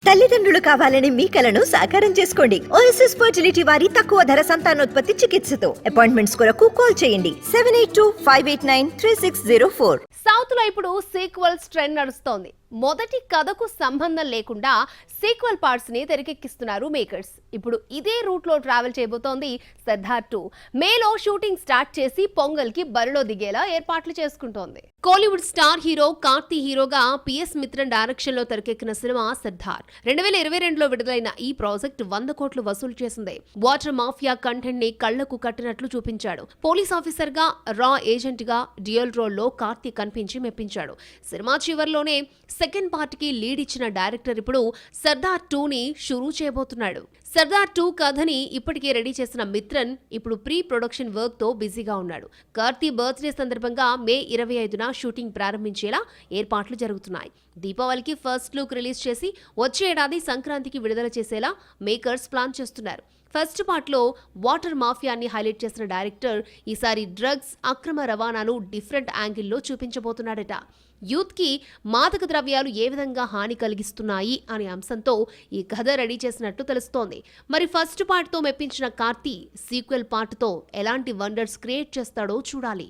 తల్లిదండ్రులు కావాలని మీ కలను సాకారం చేసుకోండి. ఓఎస్ఎస్ ఫర్టిలిటీ వారి తక్కువ ధర సంతానోత్పత్తి చికిత్సతో అపాయింట్మెంట్స్ కొరకు కాల్ చేయండి 7825893604. సౌత్ లో ఇప్పుడు సీక్వెల్స్ ట్రెండ్ నడుస్తోంది. మొదటి కథకు సంబంధం లేకుండా సీక్వెల్ పార్ట్స్ ని తెరకెక్కిస్తున్నారు మేకర్స్. ఇప్పుడు ఇదే రూట్ లో ట్రావెల్ చేయబోతోంది సర్దార్ 2. మేలో షూటింగ్ స్టార్ట్ చేసి పొంగల్ కి బరిలో దిగేలా ఏర్పాట్లు చేసుకుంటోంది. కోలీవుడ్ స్టార్ హీరో కార్తీ హీరోగా పిఎస్ మిత్రన్ డైరెక్షన్ లో తెరకెక్కిన సినిమా సర్దార్ 2022లో విడుదలైన ఈ ప్రాజెక్ట్ 100 కోట్లు వసూలు చేసింది. వాటర్ మాఫియా కంటెంట్ ని కళ్లకు కట్టినట్లు చూపించాడు. పోలీస్ ఆఫీసర్ గా, రా ఏజెంట్ గా డ్యూయల్ రోల్ లో కార్తీ కనిపించి మెప్పించాడు. సినిమా చివర్లోనే సెకండ్ పార్ట్ కి లీడ్ ఇచ్చిన డైరెక్టర్ ఇప్పుడు సర్దార్ 2ని షురూ చేయబోతున్నాడు. సర్దార్ 2 కథని ఇప్పటికే రెడీ చేసిన మిత్రన్ ఇప్పుడు ప్రీ ప్రొడక్షన్ వర్క్ తో బిజీగా ఉన్నాడు. కార్తీ బర్త్డే సందర్భంగా మే 25న షూటింగ్ ప్రారంభించేలా ఏర్పాట్లు జరుగుతున్నాయి. దీపావళికి ఫస్ట్ లుక్ రిలీజ్ చేసి వచ్చే ఏడాది సంక్రాంతికి విడుదల చేసేలా మేకర్స్ ప్లాన్ చేస్తున్నారు. ఫస్ట్ పార్ట్లో వాటర్ మాఫియాని హైలైట్ చేసిన డైరెక్టర్ ఈసారి డ్రగ్స్, అక్రమ రవాణాను డిఫరెంట్ యాంగిల్లో చూపించబోతున్నాడట. యూత్ కి మాదక ద్రవ్యాలు ఏ విధంగా హాని కలిగిస్తున్నాయి అనే అంశంతో ఈ కథ రెడీ చేసినట్టు తెలుస్తోంది. మరి ఫస్ట్ పార్ట్ తో మెప్పించిన కార్తీ సీక్వెల్ పార్ట్ తో ఎలాంటి వండర్స్ క్రియేట్ చేస్తాడో చూడాలి.